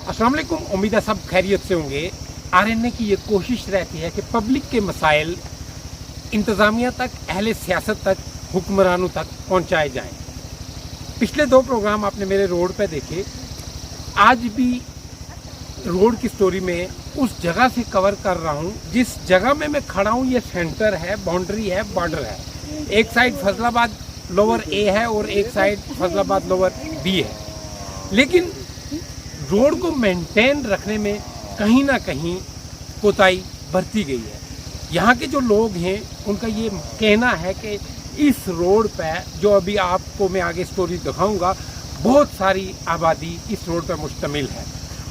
अस्सलाम वालेकुम, उम्मीद है सब खैरियत से होंगे। आरएनए की ये कोशिश रहती है कि पब्लिक के मसाइल इंतज़ामिया तक, अहले सियासत तक, हुक्मरानों तक पहुंचाए जाएं। पिछले 2 प्रोग्राम आपने मेरे रोड पे देखे। आज भी रोड की स्टोरी में उस जगह से कवर कर रहा हूँ जिस जगह में मैं खड़ा हूँ। ये सेंटर है, बाउंड्री है, बॉर्डर है। एक साइड फैसलाबाद लोअर ए है और एक साइड फैसलाबाद लोअर बी है। लेकिन रोड को मेंटेन रखने में कहीं ना कहीं कोताही बरती गई है। यहाँ के जो लोग हैं उनका ये कहना है कि इस रोड पे, जो अभी आपको मैं आगे स्टोरी दिखाऊंगा, बहुत सारी आबादी इस रोड पर मुश्तमिल है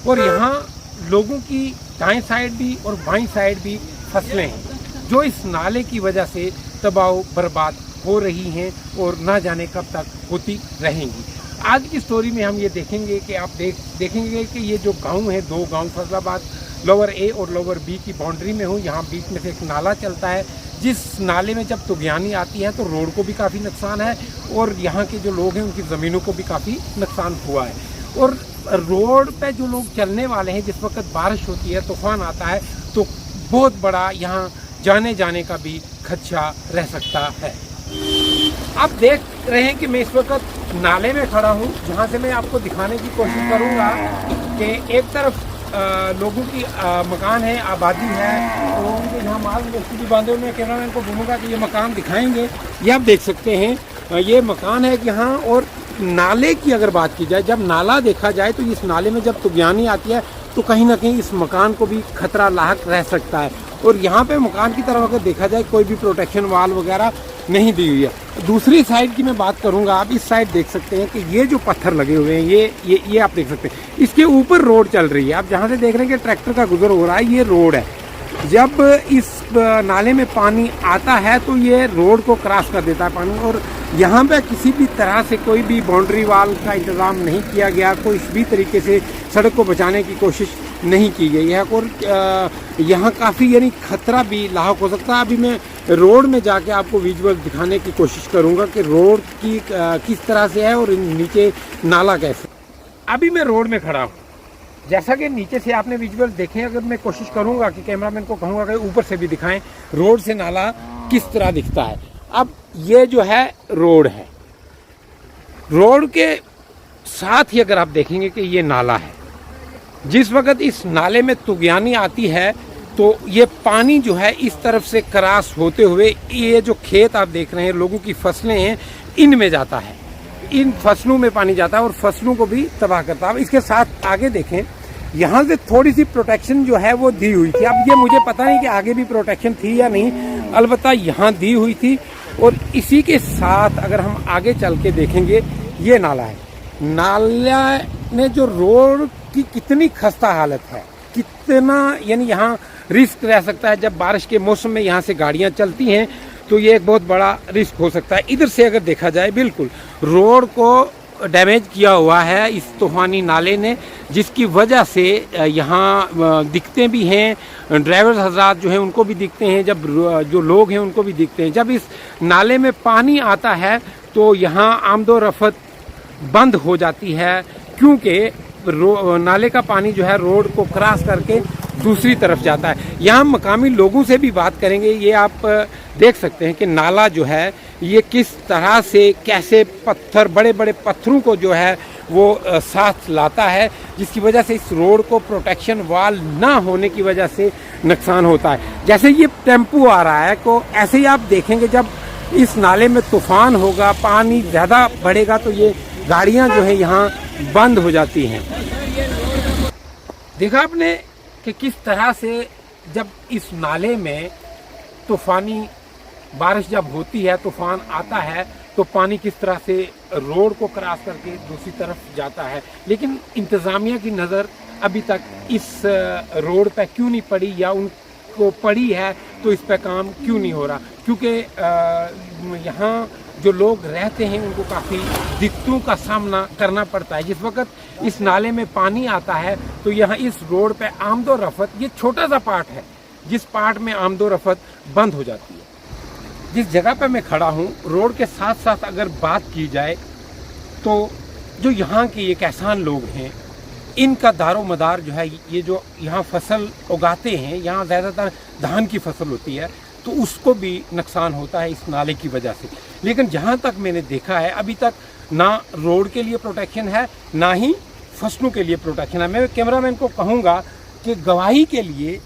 और यहाँ लोगों की दाएं साइड भी और बाएं साइड भी फसलें हैं जो इस नाले की वजह से तबाह बर्बाद हो रही हैं और ना जाने कब तक होती रहेंगी। आज की स्टोरी में हम ये देखेंगे कि आप देखेंगे कि ये जो गांव है, 2 गांव फैसलाबाद लोअर ए और लोअर बी की बाउंड्री में हूँ। यहाँ बीच में से एक नाला चलता है, जिस नाले में जब तुगयानी आती है तो रोड को भी काफ़ी नुकसान है और यहाँ के जो लोग हैं उनकी ज़मीनों को भी काफ़ी नुकसान हुआ है। और रोड पे जो लोग चलने वाले हैं, जिस वक्त बारिश होती है, तूफान आता है, तो बहुत बड़ा यहाँ जाने का भी खदशा रह सकता है। आप देख रहे हैं कि मैं इस वक्त नाले में खड़ा हूँ, जहाँ से मैं आपको दिखाने की कोशिश करूँगा कि एक तरफ लोगों की मकान है, आबादी है और उनके यहाँ माल मवेशी भी बांधे हुए। मैं कैमरामैन को बोलूँगा कि ये मकान दिखाएंगे। ये आप देख सकते हैं, ये मकान है यहाँ। और नाले की अगर बात की जाए, जब नाला देखा जाए तो इस नाले में जब तुगयानी आती है तो कहीं ना कहीं इस मकान को भी खतरा लाहक रह सकता है। और यहाँ पे मकान की तरफ अगर देखा जाए, कोई भी प्रोटेक्शन वाल वगैरह नहीं दी हुई है। दूसरी साइड की मैं बात करूँगा, आप इस साइड देख सकते हैं कि ये जो पत्थर लगे हुए हैं, ये आप देख सकते हैं। इसके ऊपर रोड चल रही है। आप जहाँ से देख रहे हैं कि ट्रैक्टर का गुजर हो रहा है, ये रोड है। जब इस नाले में पानी आता है तो ये रोड को क्रॉस कर देता है पानी। और यहाँ पे किसी भी तरह से कोई भी बाउंड्री वाल का इंतज़ाम नहीं किया गया, कोई भी तरीके से सड़क को बचाने की कोशिश नहीं की गई है। और यहाँ काफ़ी यानी खतरा भी लाहक हो सकता है। अभी मैं रोड में जाके आपको विजुअल दिखाने की कोशिश करूँगा कि रोड की किस तरह से है और नीचे नाला कैसे। अभी मैं रोड में खड़ा हूँ, जैसा कि नीचे से आपने विजुअल देखे। अगर मैं कोशिश करूँगा कि कैमरामैन को कहूँगा कि ऊपर से भी दिखाएं रोड से नाला किस तरह दिखता है। अब ये जो है रोड है, रोड के साथ ही अगर आप देखेंगे कि ये नाला है। जिस वक्त इस नाले में तुगयानी आती है तो ये पानी जो है इस तरफ से क्रॉस होते हुए ये जो खेत आप देख रहे हैं, लोगों की फसलें हैं, इनमें जाता है। इन फसलों में पानी जाता है और फसलों को भी तबाह करता है। इसके साथ आगे देखें, यहाँ से थोड़ी सी प्रोटेक्शन जो है वो दी हुई थी। अब ये मुझे पता नहीं कि आगे भी प्रोटेक्शन थी या नहीं, अलबत्ता यहाँ दी हुई थी। और इसी के साथ अगर हम आगे चल के देखेंगे, ये नाला है। नाला ने जो रोड की कितनी खस्ता हालत है, कितना यानी यहाँ रिस्क रह सकता है। जब बारिश के मौसम में यहाँ से गाड़ियाँ चलती हैं तो ये एक बहुत बड़ा रिस्क हो सकता है। इधर से अगर देखा जाए, बिल्कुल रोड को डैमेज किया हुआ है इस तूफानी नाले ने, जिसकी वजह से यहाँ दिखते भी हैं, ड्राइवर हजरात जो हैं उनको भी दिखते हैं, जब जो लोग हैं उनको भी दिखते हैं। जब इस नाले में पानी आता है तो यहाँ आमदोरफ्त बंद हो जाती है, क्योंकि नाले का पानी जो है रोड को क्रॉस करके दूसरी तरफ जाता है। यहाँ मकामी लोगों से भी बात करेंगे। ये आप देख सकते हैं कि नाला जो है ये किस तरह से, कैसे पत्थर, बड़े बड़े पत्थरों को जो है वो साथ लाता है, जिसकी वजह से इस रोड को प्रोटेक्शन वाल ना होने की वजह से नुकसान होता है। जैसे ये टेम्पू आ रहा है, तो ऐसे ही आप देखेंगे जब इस नाले में तूफान होगा, पानी ज़्यादा बढ़ेगा तो ये गाड़ियाँ जो है यहाँ बंद हो जाती हैं। देखा आपने कि किस तरह से जब इस नाले में तूफानी बारिश जब होती है, तूफान आता है, तो पानी किस तरह से रोड को क्रॉस करके दूसरी तरफ जाता है। लेकिन इंतज़ामिया की नज़र अभी तक इस रोड पे क्यों नहीं पड़ी, या उनको पड़ी है तो इस पे काम क्यों नहीं हो रहा? क्योंकि यहाँ जो लोग रहते हैं उनको काफ़ी दिक्कतों का सामना करना पड़ता है। जिस वक्त इस नाले में पानी आता है तो यहाँ इस रोड पे आमदोरफ्त, ये छोटा सा पार्ट है जिस पार्ट में आमदोरफ्त बंद हो जाती है। जिस जगह पे मैं खड़ा हूँ, रोड के साथ साथ अगर बात की जाए तो जो यहाँ के ये किसान लोग हैं, इनका दारो मदार जो है, ये जो यहाँ फसल उगाते हैं, यहाँ ज़्यादातर धान की फसल होती है, तो उसको भी नुकसान होता है इस नाले की वजह से। लेकिन जहाँ तक मैंने देखा है, अभी तक ना रोड के लिए प्रोटेक्शन है, ना ही फसलों के लिए प्रोटेक्शन है। मैं कैमरामैन को कहूँगा कि गवाही के लिए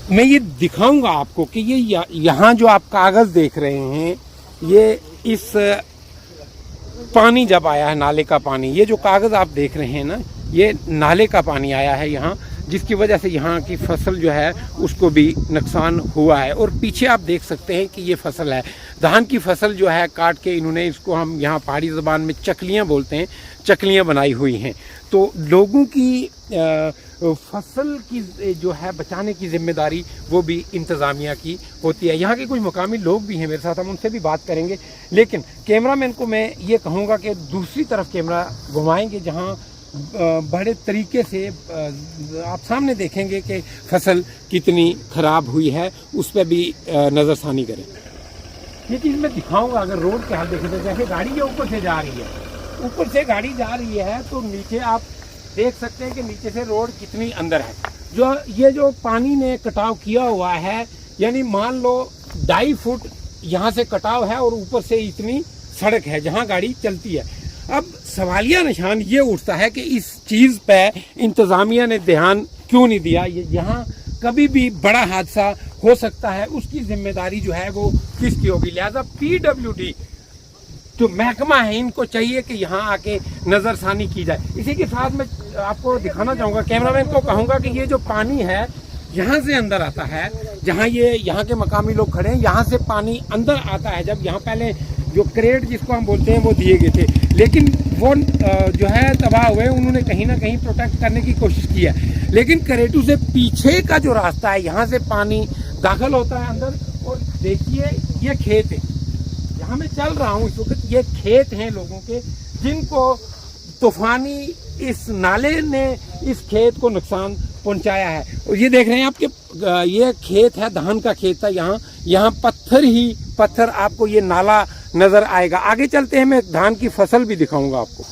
मैं ये दिखाऊंगा आपको कि ये यहाँ जो आप कागज़ देख रहे हैं, ये इस पानी जब आया है, नाले का पानी, ये जो कागज़ आप देख रहे हैं ना, ये नाले का पानी आया है यहाँ, जिसकी वजह से यहाँ की फसल जो है उसको भी नुकसान हुआ है। और पीछे आप देख सकते हैं कि ये फसल है, धान की फसल जो है, काट के इन्होंने इसको, हम यहाँ पहाड़ी ज़बान में चकलियाँ बोलते हैं, चकलियाँ बनाई हुई हैं। तो लोगों की फसल की जो है बचाने की जिम्मेदारी वो भी इंतज़ामिया की होती है। यहाँ के कुछ मुकामी लोग भी हैं मेरे साथ, हम उनसे भी बात करेंगे। लेकिन कैमरामैन को मैं ये कहूँगा कि दूसरी तरफ कैमरा घुमाएंगे, जहाँ बड़े तरीके से आप सामने देखेंगे कि फसल कितनी ख़राब हुई है, उस पर भी नज़रसानी करें। ये चीज़ मैं दिखाऊंगा। अगर रोड के हाल देखें तो जैसे गाड़ी ये ऊपर से जा रही है, ऊपर से गाड़ी जा रही है, तो नीचे आप देख सकते हैं कि नीचे से रोड कितनी अंदर है। जो ये जो पानी ने कटाव किया हुआ है, यानी मान लो 2.5 फुट यहाँ से कटाव है और ऊपर से इतनी सड़क है जहाँ गाड़ी चलती है। अब सवालिया निशान ये उठता है कि इस चीज़ पे इंतज़ामिया ने ध्यान क्यों नहीं दिया। यहाँ कभी भी बड़ा हादसा हो सकता है, उसकी जिम्मेदारी जो है वो किसकी होगी। लिहाजा PWD जो महकमा है, इनको चाहिए कि यहाँ आके नज़रसानी की जाए। इसी के साथ मैं आपको दिखाना चाहूँगा, कैमरामैन को कहूँगा कि ये जो पानी है यहाँ से अंदर आता है, जहाँ ये यहाँ के मकामी लोग खड़े हैं, यहाँ से पानी अंदर आता है। जब यहाँ पहले जो क्रेट जिसको हम बोलते हैं वो दिए गए थे, लेकिन वो जो है तबाह हुए, उन्होंने कहीं ना कहीं प्रोटेक्ट करने की कोशिश की है। लेकिन क्रेटू से पीछे का जो रास्ता है, यहाँ से पानी दाखिल होता है अंदर। और देखिए ये खेत है, जहाँ मैं चल रहा हूँ इस वक्त, ये खेत हैं लोगों के, जिनको तूफानी इस नाले ने इस खेत को नुकसान पहुंचाया है। और ये देख रहे हैं आपके, ये खेत है, धान का खेत है। यहाँ पत्थर ही पत्थर आपको ये नाला नज़र आएगा। आगे चलते हैं, मैं धान की फसल भी दिखाऊंगा आपको।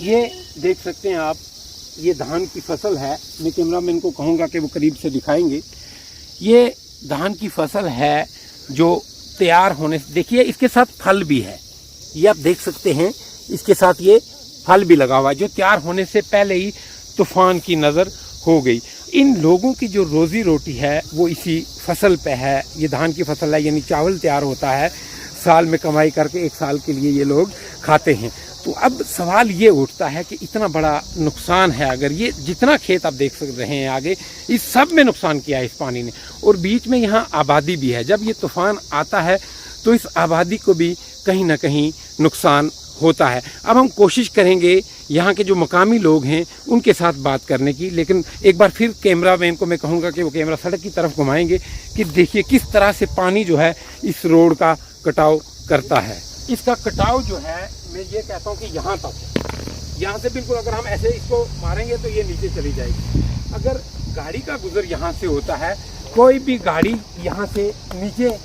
ये देख सकते हैं आप, ये धान की फसल है। मैं कैमरामैन को कहूँगा कि वो करीब से दिखाएंगे। ये धान की फसल है जो तैयार होने से, देखिए इसके साथ फल भी है, ये आप देख सकते हैं, इसके साथ ये फल भी लगा हुआ है, जो तैयार होने से पहले ही तूफान की नज़र हो गई। इन लोगों की जो रोज़ी रोटी है वो इसी फसल पे है। ये धान की फसल है, यानी चावल तैयार होता है, साल में कमाई करके 1 साल के लिए ये लोग खाते हैं। तो अब सवाल ये उठता है कि इतना बड़ा नुकसान है, अगर ये जितना खेत आप देख सकते हैं आगे, इस सब में नुकसान किया है इस पानी ने। और बीच में यहाँ आबादी भी है, जब ये तूफान आता है तो इस आबादी को भी कहीं ना कहीं नुकसान होता है। अब हम कोशिश करेंगे यहाँ के जो मकामी लोग हैं उनके साथ बात करने की, लेकिन एक बार फिर कैमरामैन को मैं कहूँगा कि वो कैमरा सड़क की तरफ घुमाएंगे कि देखिए किस तरह से पानी जो है इस रोड का कटाव करता है। इसका कटाव जो है, मैं ये कहता हूँ कि यहाँ तक है, यहाँ से बिल्कुल अगर हम ऐसे इसको मारेंगे तो ये नीचे चली जाएगी। अगर गाड़ी का गुजर यहाँ से होता है, कोई भी गाड़ी यहाँ से नीचे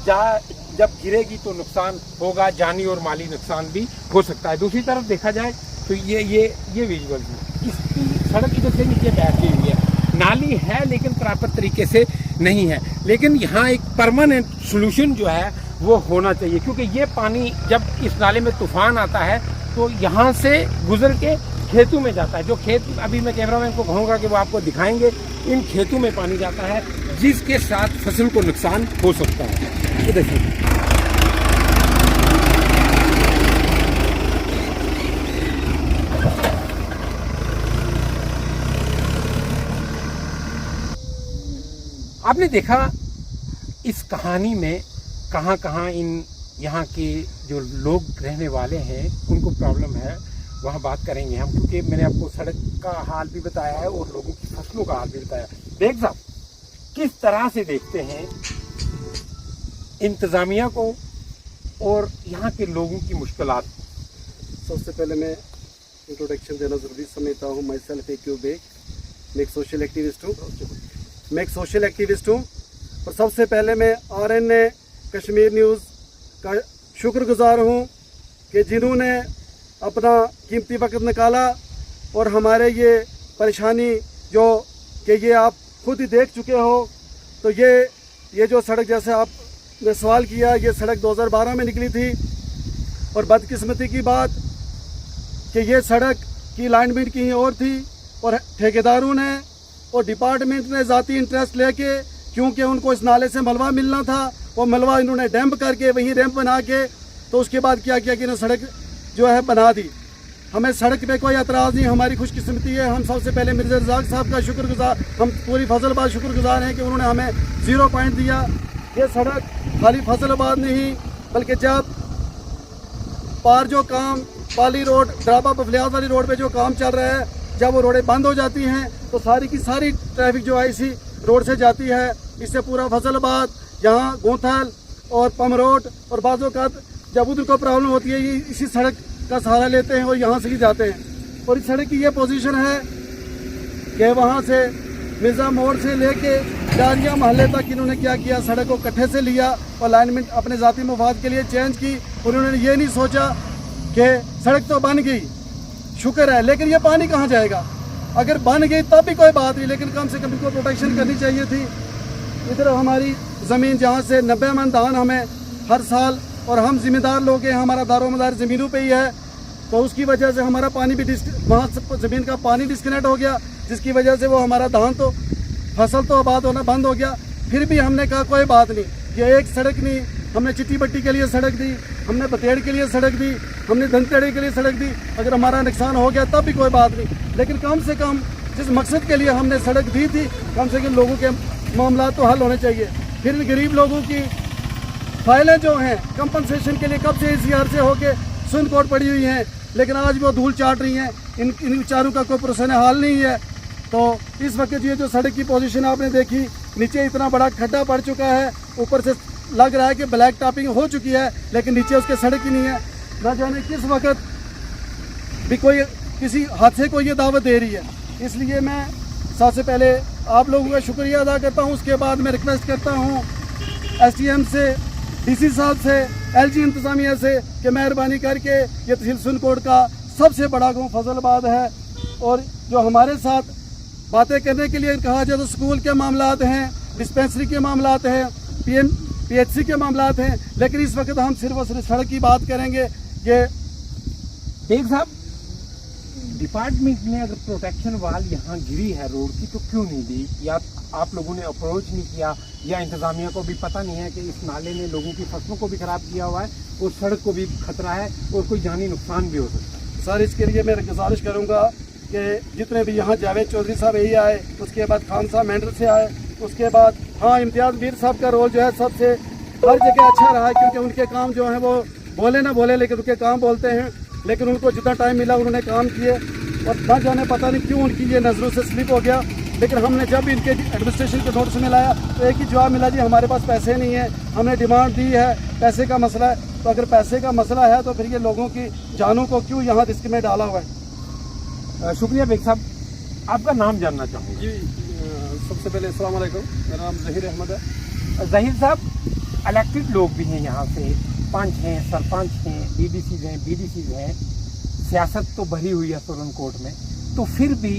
जब गिरेगी तो नुकसान होगा, जानी और माली नुकसान भी हो सकता है। दूसरी तरफ देखा जाए तो ये विजुअल भी, इसकी सड़क इधर से नीचे बैठी हुई है, नाली है लेकिन प्रॉपर तरीके से नहीं है। लेकिन यहाँ एक परमानेंट सोल्यूशन जो है वो होना चाहिए, क्योंकि ये पानी जब इस नाले में तूफान आता है तो यहाँ से गुजर के खेतों में जाता है। जो खेत अभी मैं कैमरामैन को कहूँगा कि वो आपको दिखाएंगे, इन खेतों में पानी जाता है, जिसके साथ फसल को नुकसान हो सकता है। ये देखिए, आपने देखा इस कहानी में कहाँ इन यहाँ के जो लोग रहने वाले हैं उनको प्रॉब्लम है, वहाँ बात करेंगे हम, क्योंकि मैंने आपको सड़क का हाल भी बताया है और लोगों की फसलों का हाल भी बताया। देख साहब किस तरह से देखते हैं इंतज़ामिया को और यहाँ के लोगों की मुश्किलात। सबसे पहले मैं इंट्रोडक्शन देना ज़रूरी समझता हूँ। माई सेल्फ एक्यू बेग, मैं एक सोशल एक्टिविस्ट हूँ। और सबसे पहले मैं RNA कश्मीर न्यूज़ का शुक्रगुजार हूँ कि जिन्होंने अपना कीमती वक्त निकाला और हमारे ये परेशानी जो कि ये आप खुद ही देख चुके हो। तो ये जो सड़क जैसे आपने सवाल किया, ये सड़क 2012 में निकली थी और बदकिस्मती की बात कि ये सड़क की अलाइनमेंट कहीं और थी और ठेकेदारों ने और डिपार्टमेंट ने ज़ाती इंटरेस्ट लेके, क्योंकि उनको इस नाले से मलबा मिलना था, वो मलबा इन्होंने डैम्प करके वहीं रैंप बना के तो उसके बाद क्या किया कि इन्होंने सड़क जो है बना दी। हमें सड़क पे कोई एतराज़ नहीं, हमारी खुशकिस्मती है। हम सबसे पहले मिर्ज़ा रज़ाक साहब का शुक्रगुजार, हम पूरी फैसलाबाद शुक्रगुजार हैं कि उन्होंने हमें 0 पॉइंट दिया। ये सड़क खाली फैसलाबाद नहीं बल्कि जब पार जो काम पाली रोड ड्राबा बफलियात वाली रोड पे जो काम चल रहा है, जब वो रोडें बंद हो जाती हैं तो सारी की सारी ट्रैफिक जो है इसी रोड से जाती है। इससे पूरा फैसलाबाद, यहाँ गोंथल और पमरोट और बाज़ों का जब उधर को प्रॉब्लम होती है, ये इसी सड़क का सहारा लेते हैं और यहाँ से ही जाते हैं। और इस सड़क की ये पोजीशन है कि वहाँ से मिर्ज़ा मोड़ से लेके डारिया महल्ले तक इन्होंने क्या किया, सड़क को कट्ठे से लिया और अलाइनमेंट अपने ज़ाती मफाद के लिए चेंज की। उन्होंने ये नहीं सोचा कि सड़क तो बन गई, शुक्र है, लेकिन ये पानी कहाँ जाएगा। अगर बन गई तब भी कोई बात नहीं, लेकिन कम से कम इनको प्रोटेक्शन करनी चाहिए थी। इधर हमारी ज़मीन जहाँ से 90 मन धान हमें हर साल, और हम ज़िम्मेदार लोग हैं, हमारा दारोमदार ज़मीनों पे ही है, तो उसकी वजह से हमारा पानी भी वहाँ से ज़मीन का पानी डिस्कनेक्ट हो गया, जिसकी वजह से वो हमारा धान तो फसल तो आबाद होना बंद हो गया। फिर भी हमने कहा कोई बात नहीं, ये एक सड़क नहीं, हमने चिट्टी बट्टी के लिए सड़क दी, हमने बतेड़ के लिए सड़क दी, हमने धनतेड़ी के लिए सड़क दी। अगर हमारा नुकसान हो गया तब भी कोई बात नहीं, लेकिन कम से कम जिस मकसद के लिए हमने सड़क दी थी, कम से कम लोगों के मामला तो हल होने चाहिए। फिर भी गरीब लोगों की फाइलें जो हैं कंपनसेशन के लिए कब से ECR से होके सुन कोर्ट पड़ी हुई हैं, लेकिन आज वो धूल चाट रही हैं। इन विचारों का कोई प्रोसेस हाल नहीं है। तो इस वक्त ये जो सड़क की पोजीशन आपने देखी, नीचे इतना बड़ा खड्डा पड़ चुका है, ऊपर से लग रहा है कि ब्लैक टॉपिंग हो चुकी है, लेकिन नीचे उसके सड़क ही नहीं है। न जाने किस वक्त भी कोई किसी हादसे को ये दावत दे रही है। इसलिए मैं सबसे पहले आप लोगों का शुक्रिया अदा करता हूँ। उसके बाद मैं रिक्वेस्ट करता हूँ SDM से, DC साहब से, LG इंतज़ामिया से कि मेहरबानी करके ये तहसील सुनकोट का सबसे बड़ा गाँव फजलाबाद है, और जो हमारे साथ बातें करने के लिए कहा जाए तो स्कूल के मामलात हैं, डिस्पेंसरी के मामलात हैं, PHC के मामलात हैं, लेकिन इस वक्त हम सिर्फ और सिर्फ सड़क की बात करेंगे। ये बेग साहब, डिपार्टमेंट ने अगर प्रोटेक्शन वाल यहाँ गिरी है रोड की तो क्यों नहीं दी, या आप लोगों ने अप्रोच नहीं किया, या इंतजामिया को भी पता नहीं है कि इस नाले ने लोगों की फसलों को भी खराब किया हुआ है और सड़क को भी खतरा है और कोई जानी नुकसान भी हो सकता है। सर, इसके लिए मैं गुजारिश करूँगा कि जितने भी यहाँ जावेद चौधरी साहब यही आए, उसके बाद खान साहब मेंढर से आए, उसके बाद हाँ इम्तियाज़ मीर साहब का रोल जो है सबसे हर जगह अच्छा रहा है, क्योंकि उनके काम जो हैं वो बोले ना बोले लेकिन उनके काम बोलते हैं। लेकिन उनको जितना टाइम मिला उन्होंने काम किए, और ना जाने पता नहीं क्यों उनकी ये नज़रों से स्लिप हो गया। लेकिन हमने जब भी इनके एडमिनिस्ट्रेशन के नोटिस में लाया तो एक ही जवाब मिला, जी हमारे पास पैसे नहीं है, हमने डिमांड दी है, पैसे का मसला है। तो अगर पैसे का मसला है तो फिर ये लोगों की जानों को क्यों यहाँ रिस्क में डाला हुआ है। शुक्रिया बेग साहब, आपका नाम जानना चाहूँगा। जी, सबसे पहले अस्सलाम वालेकुम, मेरा नाम ज़हीर अहमद है। ज़हीर साहब, इलेक्टेड लोग भी हैं यहाँ से, पंच हैं, सरपंच हैं, DDCs हैं, BDCs हैं, सियासत तो भरी हुई है सुरनकोट में, तो फिर भी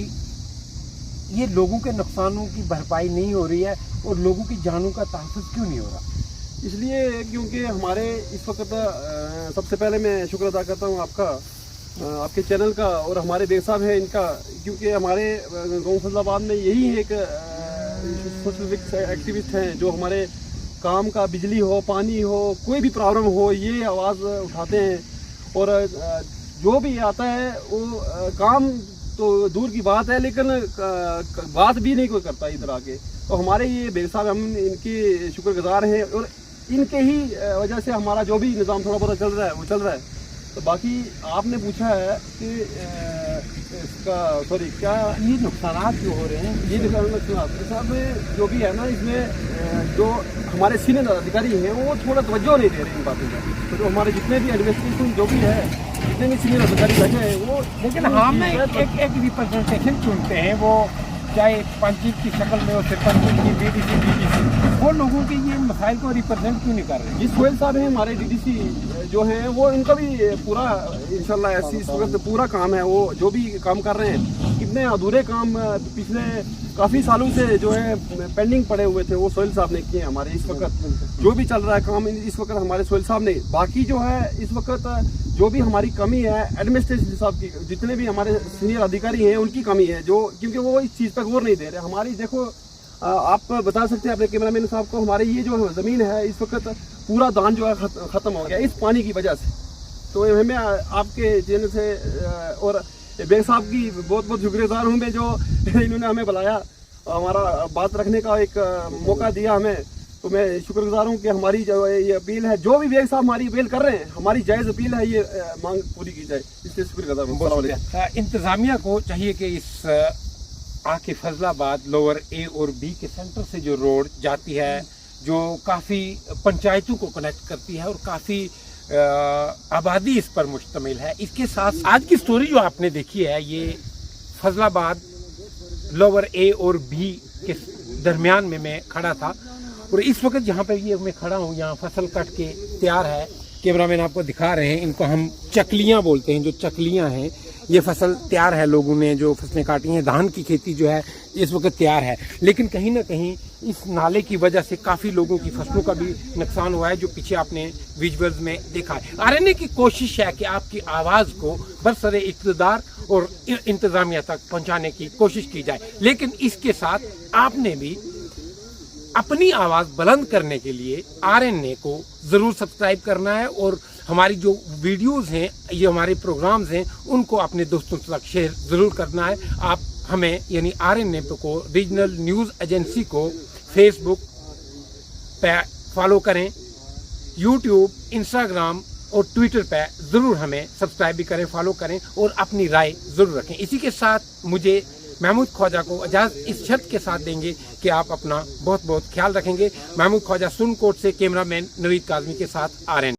ये लोगों के नुकसानों की भरपाई नहीं हो रही है और लोगों की जानों का तहफ़्फ़ुज़ क्यों नहीं हो रहा? इसलिए क्योंकि हमारे इस वक्त सबसे पहले मैं शुक्र अदा करता हूँ आपका, आपके चैनल का, और हमारे बेग साहब हैं इनका, क्योंकि हमारे गाँव फैसलाबाद में यही एक सोशल एक्टिविस्ट हैं जो हमारे काम का, बिजली हो, पानी हो, कोई भी प्रॉब्लम हो, ये आवाज़ उठाते हैं। और जो भी आता है वो काम तो दूर की बात है, लेकिन बात भी नहीं कोई करता इधर आके। तो हमारे ये बेग साहब, हम इनके शुक्रगुजार हैं, और इनके ही वजह से हमारा जो भी निज़ाम थोड़ा बहुत चल रहा है वो चल रहा है। तो बाकी आपने पूछा है कि इसका क्या ये नुकसान जो हो रहे हैं, ये नुकसान साहब जो भी है ना, इसमें जो हमारे सीनियर अधिकारी हैं वो थोड़ा तवज्जो नहीं दे रहे इन बातों का। तो जो हमारे जितने भी एडमिनिस्ट्रेशन जो भी है, जितने भी सीनियर अधिकारी बैठे हैं वो, लेकिन हम एक रिप्रेजेंटेशन चुनते हैं, वो चाहे पंचायत की शक्ल में हो, सरपंच की, बीडीसी, डीडीसी, वो लोगों के ये मसाइल को रिप्रेजेंट क्यों नहीं कर रहे? ये सोहेल साहब हैं हमारे डीडीसी जो हैं, वो इनका भी पूरा इंशाल्लाह ऐसी इस वक्त पूरा काम है, वो जो भी काम कर रहे हैं, कितने अधूरे काम पिछले काफ़ी सालों से जो है पेंडिंग पड़े हुए थे, वो सोहेल साहब ने किए हमारे। इस वक्त जो भी चल रहा है काम इस वक्त हमारे सोहेल साहब ने। बाकी जो है इस वक्त जो भी हमारी कमी है एडमिनिस्ट्रेशन साहब की, जितने भी हमारे सीनियर अधिकारी हैं उनकी कमी है, जो क्योंकि वो इस चीज़ पर गौर नहीं दे रहे। हमारी देखो आप बता सकते हैं अपने कैमरामैन साहब को, हमारी ये जो ज़मीन है इस वक्त पूरा दान जो है ख़त्म हो गया इस पानी की वजह से। तो हमें आपके चैनल से और बेग साहब की बहुत बहुत शुक्रगुजार हूँ मैं, जो इन्होंने हमें बुलाया, हमारा बात रखने का एक मौका दिया हमें। तो मैं शुक्रगुजार हूँ कि हमारी जो ये अपील है, जो भी बेग साहब हमारी अपील कर रहे हैं, हमारी जायज़ अपील है, ये मांग पूरी की जाए, इसलिए शुक्रगुजार हूँ। इंतज़ामिया को चाहिए कि इस आके फजलाबाद लोअर ए और बी के सेंटर से जो रोड जाती है, जो काफ़ी पंचायतों को कनेक्ट करती है और काफ़ी आबादी इस पर मुश्तमिल है, इसके साथ आज की स्टोरी जो आपने देखी है, ये फजलाबाद लोअर ए और बी के दरमियान में मैं खड़ा था। और इस वक्त जहाँ पर ये मैं खड़ा हूँ, यहाँ फसल कट के तैयार है, कैमरामैन आपको दिखा रहे हैं, इनको हम चकलियाँ बोलते हैं, जो चकलियाँ हैं, ये फसल तैयार है, लोगों ने जो फसलें काटी हैं, धान की खेती जो है इस वक्त तैयार है। लेकिन कहीं ना कहीं इस नाले की वजह से काफ़ी लोगों की फसलों का भी नुकसान हुआ है, जो पीछे आपने विजुअल्स में देखा है। आरएनए की कोशिश है कि आपकी आवाज़ को बरसरे इक़्तिदार और इंतज़ामिया तक पहुँचाने की कोशिश की जाए, लेकिन इसके साथ आपने भी अपनी आवाज़ बुलंद करने के लिए आरएनए को ज़रूर सब्सक्राइब करना है, और हमारी जो वीडियोस हैं, ये हमारे प्रोग्राम्स हैं, उनको अपने दोस्तों तक शेयर ज़रूर करना है। आप हमें यानी आरएनए को, रीजनल न्यूज़ एजेंसी को फेसबुक पे फॉलो करें, यूट्यूब, इंस्टाग्राम और ट्विटर पे ज़रूर हमें सब्सक्राइब भी करें, फॉलो करें और अपनी राय ज़रूर रखें। इसी के साथ मुझे महमूद ख्वाजा को इजाज़त इस शर्त के साथ देंगे कि आप अपना बहुत बहुत ख्याल रखेंगे। महमूद ख्वाजा सुनकोट से, कैमरामैन नवीद काज़मी के साथ आरएनए।